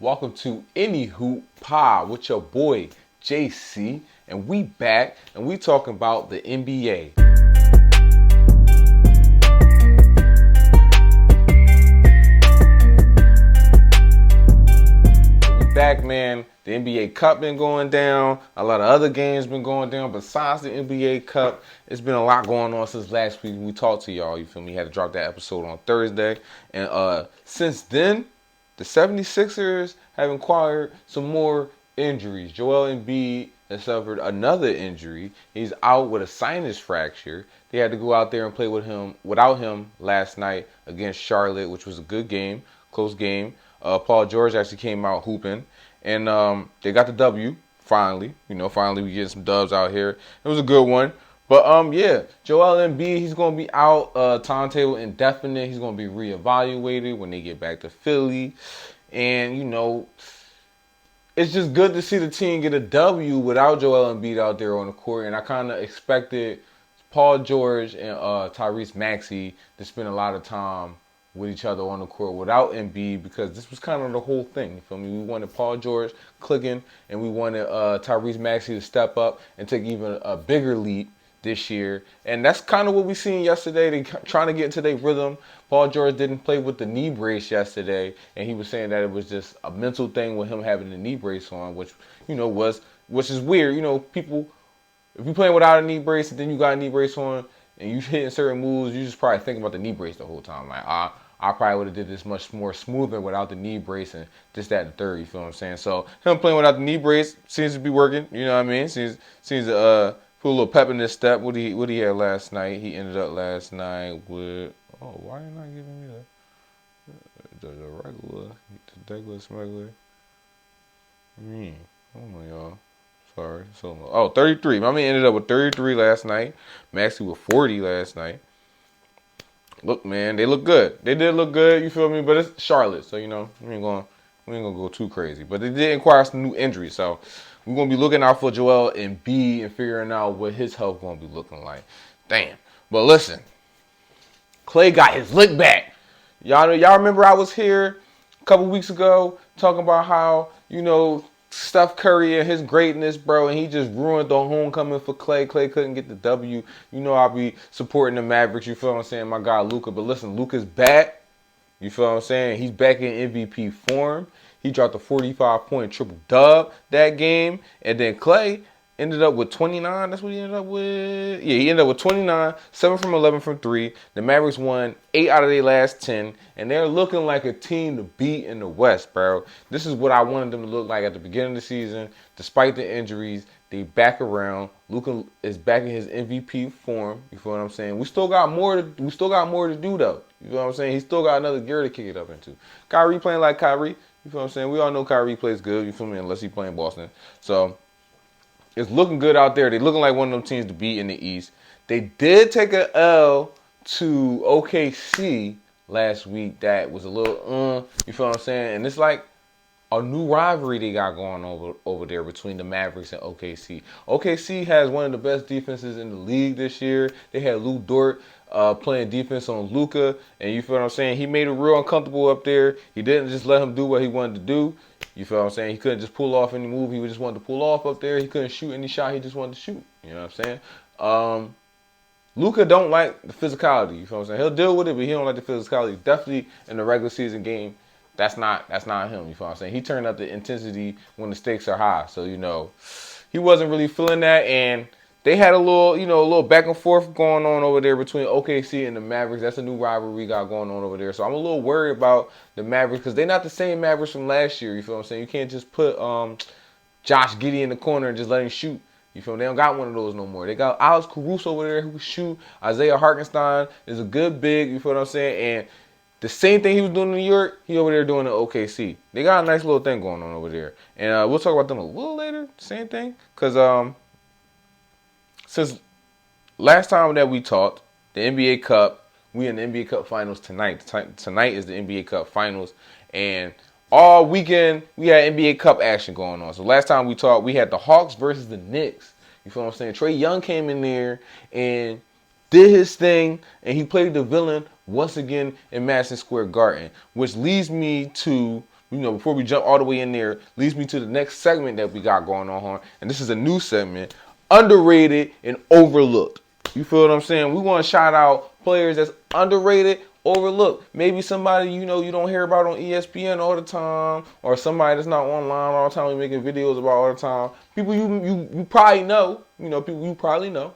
Welcome to Anyhoop Pod with your boy JC, and we back and we talking about the NBA. We back, man. The NBA Cup been going down. A lot of other games been going down. Besides the NBA Cup, it's been a lot going on since last week we talked to y'all. You feel me? Had to drop that episode on Thursday, and since then, the 76ers have acquired some more injuries. Joel Embiid has suffered another injury. He's out with a sinus fracture. They had to go out there and play without him last night against Charlotte, which was a good game, close game. Paul George actually came out hooping, and they got the W finally. Finally we getting some dubs out here. It was a good one. But yeah, Joel Embiid, he's gonna be out, timetable indefinite. He's gonna be reevaluated when they get back to Philly, and it's just good to see the team get a W without Joel Embiid out there on the court. And I kind of expected Paul George and Tyrese Maxey to spend a lot of time with each other on the court without Embiid, because this was kind of the whole thing. You feel me? We wanted Paul George clicking, and we wanted Tyrese Maxey to step up and take even a bigger leap this year. And that's kind of what we seen yesterday. They trying to get into their rhythm. Paul George didn't play with the knee brace yesterday, and he was saying that it was just a mental thing with him having the knee brace on, which is weird. People, if you're playing without a knee brace and then you got a knee brace on and you hitting certain moves, you just probably thinking about the knee brace the whole time. Like, I probably would have did this much more smoother without the knee brace and this, that, and the third. You feel what I'm saying? So him playing without the knee brace seems to be working. You know what I mean? Seems to put a little pep in his step. What he had last night? He ended up last night with, why are you not giving me the regular smuggler? Hold on, y'all. Sorry. So 33. My man ended up with 33 last night. Maxey with 40 last night. Look, man, they look good. They did look good, you feel me? But it's Charlotte, so we ain't gonna go too crazy. But they did acquire some new injuries, so we're gonna be looking out for Joel Embiid and figuring out what his health gonna be looking like. Damn. But listen, Clay got his lick back. Y'all remember I was here a couple weeks ago talking about how, Steph Curry and his greatness, bro, and he just ruined the homecoming for Clay. Clay couldn't get the W. I'll be supporting the Mavericks, you feel what I'm saying? My guy Luka. But listen, Luka's back. You feel what I'm saying? He's back in MVP form. He dropped a 45-point triple dub that game. And then Clay ended up with 29. That's what he ended up with. Yeah, he ended up with 29, 7 from 11 from 3. The Mavericks won 8 out of their last 10. And they're looking like a team to beat in the West, bro. This is what I wanted them to look like at the beginning of the season. Despite the injuries, they back around. Luka is back in his MVP form. You feel what I'm saying? We still got more to do, though. You feel what I'm saying? He still got another gear to kick it up into. Kyrie playing like Kyrie. You feel what I'm saying? We all know Kyrie plays good. You feel me? Unless he playing Boston. So it's looking good out there. They looking like one of them teams to beat in the East. They did take a L to OKC last week. That was a little, you feel what I'm saying? And it's like a new rivalry they got going over there between the Mavericks and OKC. OKC has one of the best defenses in the league this year. They had Lou Dort playing defense on Luka, and you feel what I'm saying? He made it real uncomfortable up there. He didn't just let him do what he wanted to do. You feel what I'm saying? He couldn't just pull off any move he just wanted to pull off up there. He couldn't shoot any shot he just wanted to shoot. You know what I'm saying? Luka don't like the physicality. You feel what I'm saying? He'll deal with it, but he don't like the physicality. Definitely in the regular season game, that's not him. You feel what I'm saying? He turned up the intensity when the stakes are high. So, he wasn't really feeling that, and they had a little back and forth going on over there between OKC and the Mavericks. That's a new rivalry we got going on over there. So I'm a little worried about the Mavericks because they're not the same Mavericks from last year. You feel what I'm saying? You can't just put Josh Giddey in the corner and just let him shoot. You feel me? They don't got one of those no more. They got Alex Caruso over there who can shoot. Isaiah Hartenstein is a good big. You feel what I'm saying? And the same thing he was doing in New York, he over there doing in OKC. They got a nice little thing going on over there. And we'll talk about them a little later. Same thing. Because since last time that we talked, the NBA Cup, we in the NBA Cup Finals tonight. Tonight is the NBA Cup Finals. And all weekend, we had NBA Cup action going on. So last time we talked, we had the Hawks versus the Knicks. You feel what I'm saying? Trae Young came in there and did his thing, and he played the villain once again in Madison Square Garden, which leads me to before we jump all the way in there, leads me to the next segment that we got going on here. And this is a new segment, underrated and overlooked. You feel what I'm saying? We want to shout out players that's underrated, overlooked. Maybe somebody you don't hear about on ESPN all the time, or somebody that's not online all the time, making videos about all the time. People you probably know, people you probably know.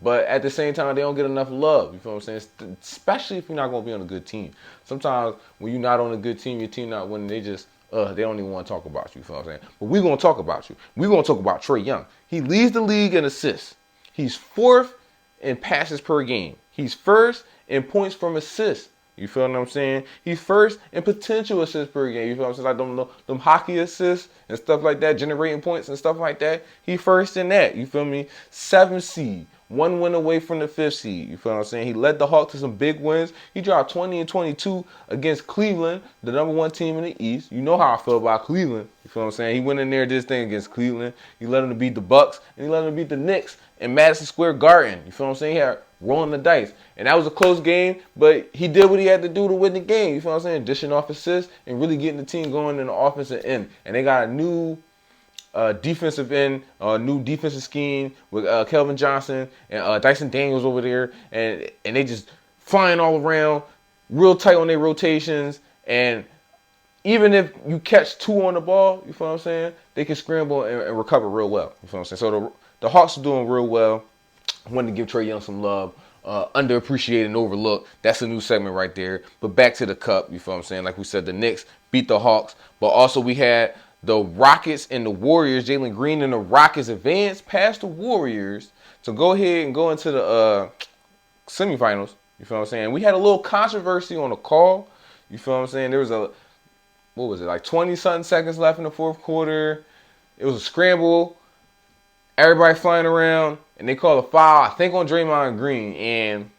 But at the same time, they don't get enough love. You feel what I'm saying? Especially if you're not going to be on a good team. Sometimes when you're not on a good team, your team not winning, they just, they don't even want to talk about you. You feel what I'm saying? But we're going to talk about you. We're going to talk about Trae Young. He leads the league in assists. He's fourth in passes per game. He's first in points from assists. You feel what I'm saying? He's first in potential assists per game. You feel what I'm saying? Like them hockey assists and stuff like that, generating points and stuff like that. He first in that. You feel me? 7th seed. 1 win away from the 5th seed. You feel what I'm saying? He led the Hawks to some big wins. He dropped 20 and 22 against Cleveland, the number 1 team in the East. You know how I feel about Cleveland. You feel what I'm saying? He went in there, did his thing against Cleveland. He let him beat the Bucks, and he let him beat the Knicks in Madison Square Garden. You feel what I'm saying? He had rolling the dice. And that was a close game, but he did what he had to do to win the game. You feel what I'm saying? Dishing off assists and really getting the team going in the offensive end. And they got a new defensive end, new defensive scheme with Kelvin Johnson and Dyson Daniels over there, and they just flying all around, real tight on their rotations, and even if you catch 2 on the ball, you feel what I'm saying, they can scramble and recover real well. You feel what I'm saying? So the Hawks are doing real well. I wanted to give Trae Young some love. Underappreciated and overlooked. That's a new segment right there. But back to the cup, you feel what I'm saying? Like we said, the Knicks beat the Hawks, but also we had the Rockets and the Warriors. Jalen Green and the Rockets advanced past the Warriors to go ahead and go into the semifinals. You feel what I'm saying? We had a little controversy on the call. You feel what I'm saying? There was like 20-something seconds left in the 4th quarter. It was a scramble. Everybody flying around, and they called a foul, I think, on Draymond Green. And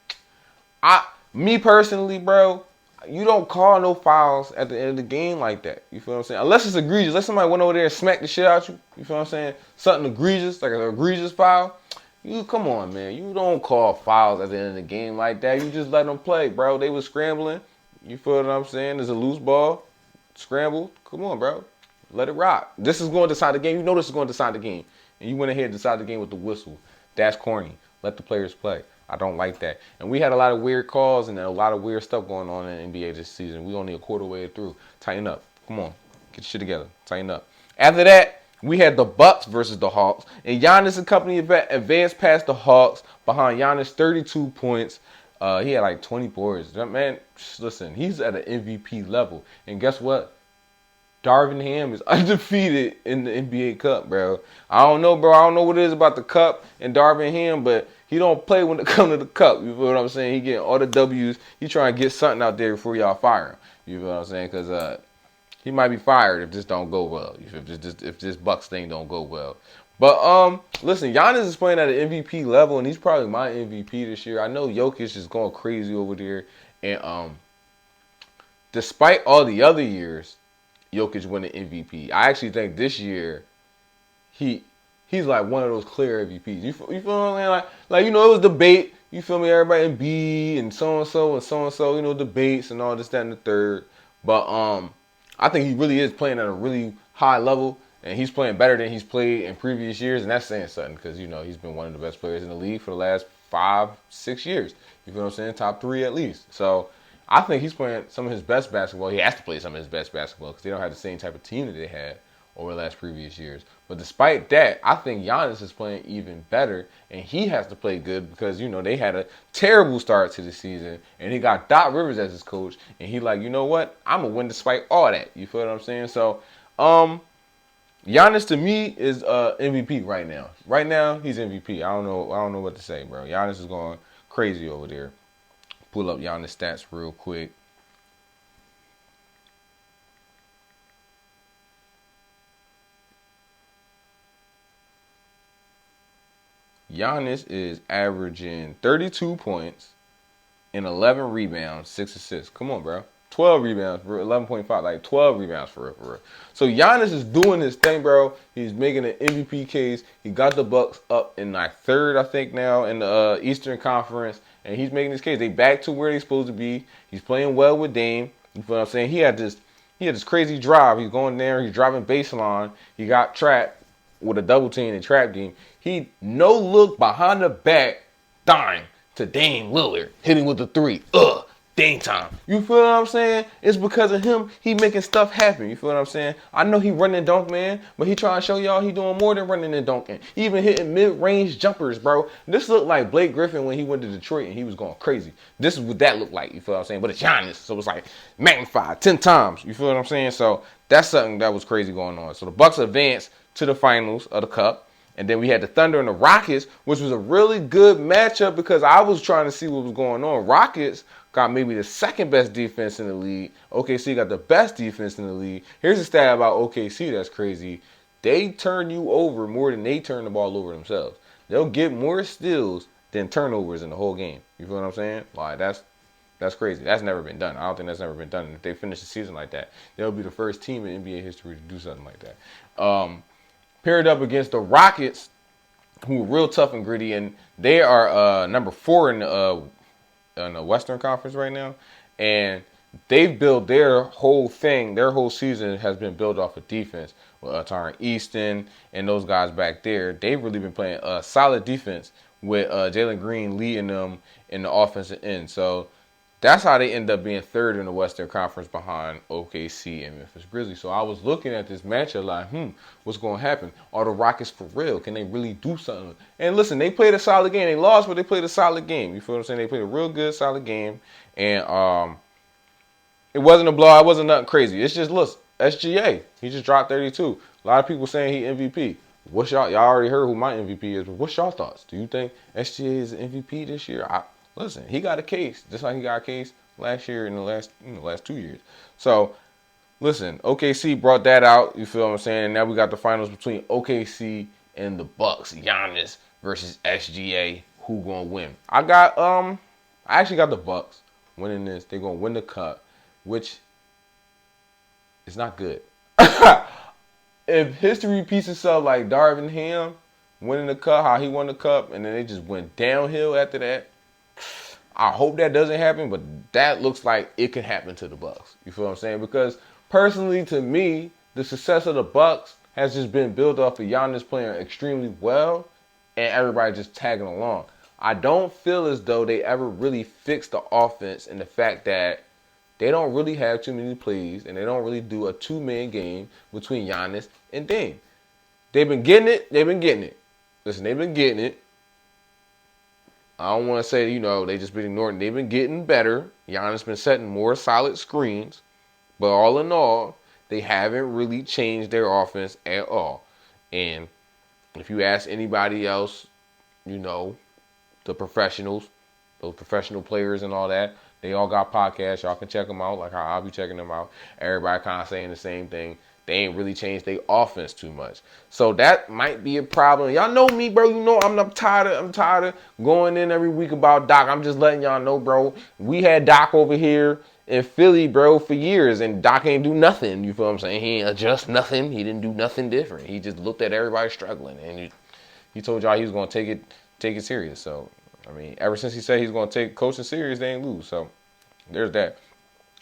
me personally, bro, you don't call no fouls at the end of the game like that. You feel what I'm saying? Unless it's egregious. Unless somebody went over there and smacked the shit out you. You feel what I'm saying? Something egregious, like an egregious foul. Come on, man. You don't call fouls at the end of the game like that. You just let them play, bro. They was scrambling. You feel what I'm saying? There's a loose ball. Scramble. Come on, bro. Let it rock. This is going to decide the game. You know this is going to decide the game. And you went ahead and decided the game with the whistle. That's corny. Let the players play. I don't like that. And we had a lot of weird calls and a lot of weird stuff going on in the NBA this season. We only a quarter way through. Tighten up. Come on. Get your shit together. Tighten up. After that, we had the Bucks versus the Hawks. And Giannis and company advanced past the Hawks behind Giannis 32 points. He had like 20 boards. That man, listen, he's at an MVP level. And guess what? Darvin Ham is undefeated in the NBA Cup, bro. I don't know, bro. I don't know what it is about the Cup and Darvin Ham, but he don't play when it comes to the Cup. You feel what I'm saying? He getting all the W's. He trying to get something out there before y'all fire him. You feel what I'm saying? Because he might be fired if this don't go well. If this Bucks thing don't go well. But listen, Giannis is playing at an MVP level, and he's probably my MVP this year. I know Jokic is going crazy over there, and despite all the other years, Jokic winning MVP. I actually think this year he's like one of those clear MVPs. You feel what I'm saying? Like it was debate. You feel me? Everybody in B and so and so. Debates and all this, that, and the third. But I think he really is playing at a really high level, and he's playing better than he's played in previous years, and that's saying something because he's been one of the best players in the league for the last 5-6 years. You feel what I'm saying? Top 3 at least. So I think he's playing some of his best basketball. He has to play some of his best basketball because they don't have the same type of team that they had over the last previous years. But despite that, I think Giannis is playing even better, and he has to play good because, they had a terrible start to the season, and he got Doc Rivers as his coach, and he like, you know what? I'm going to win despite all that. You feel what I'm saying? So, Giannis to me is MVP right now. Right now, he's MVP. I don't know what to say, bro. Giannis is going crazy over there. Pull up Giannis stats real quick. Giannis is averaging 32 points and 11 rebounds, 6 assists. Come on, bro. 12 rebounds for 11.5, like 12 rebounds for real. So Giannis is doing his thing, bro. He's making an MVP case. He got the Bucks up in like 3rd, I think, now in the Eastern Conference, and he's making his case. They back to where they're supposed to be. He's playing well with Dame. You feel what I'm saying? He had this He had this crazy drive. He's going there. He's driving baseline. He got trapped with a double team and trapped him. He no look behind the back, dying to Dame Lillard, hitting with the three. Dame time. You feel what I'm saying? It's because of him. He making stuff happen. You feel what I'm saying? I know he running dunk, man, but he trying to show y'all he doing more than running and dunking. He even hitting mid-range jumpers, bro. This looked like Blake Griffin when he went to Detroit and he was going crazy. This is what that looked like. You feel what I'm saying? But it's Giannis, so it's like magnified 10 times. You feel what I'm saying? So that's something that was crazy going on. So the Bucks advanced to the finals of the Cup. And then we had the Thunder and the Rockets, which was a really good matchup because I was trying to see what was going on. Rockets got maybe the second best defense in the league. OKC got the best defense in the league. Here's a stat about OKC that's crazy. They turn you over more than they turn the ball over themselves. They'll get more steals than turnovers in the whole game. You feel what I'm saying? Like, that's crazy. That's never been done. I don't think that's never been done. And if they finish the season like that, they'll be the first team in NBA history to do something like that. Paired up against the Rockets, who are real tough and gritty, and they are number 4 in the Western Conference right now, and they've built their whole thing. Their whole season has been built off of defense. Tyron Easton and those guys back there, they've really been playing solid defense with Jalen Green leading them in the offensive end. So that's how they end up being 3rd in the Western Conference behind OKC and Memphis Grizzlies. So I was looking at this matchup like, what's going to happen? Are the Rockets for real? Can they really do something? And listen, they played a solid game. They lost, but they played a solid game. You feel what I'm saying? They played a real good, solid game. And it wasn't a blowout. It wasn't nothing crazy. It's just, look, SGA. He just dropped 32. A lot of people saying he MVP. What's y'all already heard who my MVP is, but what's y'all thoughts? Do you think SGA is an MVP this year? Listen, he got a case, just like he got a case last year and the last 2 years. So, listen, OKC brought that out. You feel what I'm saying? And now we got the finals between OKC and the Bucks. Giannis versus SGA. Who gonna win? I actually got the Bucks winning this. They're gonna win the cup, which is not good. If history repeats itself like Darvin Ham winning the cup, how he won the cup, and then they just went downhill after that. I hope that doesn't happen, but that looks like it can happen to the Bucks. You feel what I'm saying? Because personally, to me, the success of the Bucks has just been built off of Giannis playing extremely well and everybody just tagging along. I don't feel as though they ever really fixed the offense and the fact that they don't really have too many plays and they don't really do a 2-man game between Giannis and Dame. They've been getting it. Listen, they've been getting it. I don't want to say, they just been ignoring it. They've been getting better. Giannis been setting more solid screens. But all in all, they haven't really changed their offense at all. And if you ask anybody else, the professionals, those professional players and all that, they all got podcasts. Y'all can check them out like how I'll be checking them out. Everybody kind of saying the same thing. They ain't really changed their offense too much. So that might be a problem. Y'all know me, bro. I'm tired of going in every week about Doc. I'm just letting y'all know, bro. We had Doc over here in Philly, bro, for years, and Doc ain't do nothing. You feel what I'm saying? He ain't adjust nothing. He didn't do nothing different. He just looked at everybody struggling, and he told y'all he was going to take it serious. So, ever since he said he's going to take coaching serious, they ain't lose. So, there's that.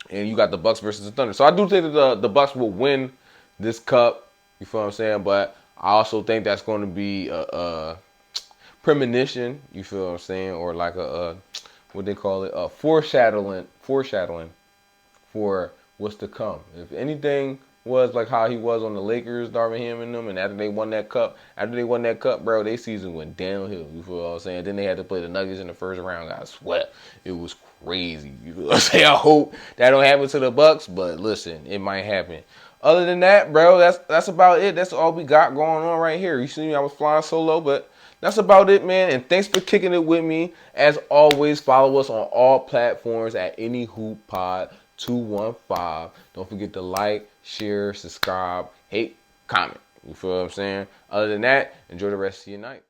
And you got the Bucks versus the Thunder. So, I do think that the Bucks will win this cup, you feel what I'm saying? But I also think that's going to be a premonition, you feel what I'm saying? Or like what they call it, foreshadowing for what's to come. If anything was like how he was on the Lakers, Darvin Ham and them, and after they won that cup, bro, their season went downhill, you feel what I'm saying? Then they had to play the Nuggets in the first round. I swear, it was crazy, you feel what I'm saying? I hope that don't happen to the Bucks, but listen, it might happen. Other than that, bro, that's about it. That's all we got going on right here. You see me, I was flying solo, but that's about it, man. And thanks for kicking it with me. As always, follow us on all platforms at Anyhoop Pod 215. Don't forget to like, share, subscribe, hate, comment. You feel what I'm saying? Other than that, enjoy the rest of your night.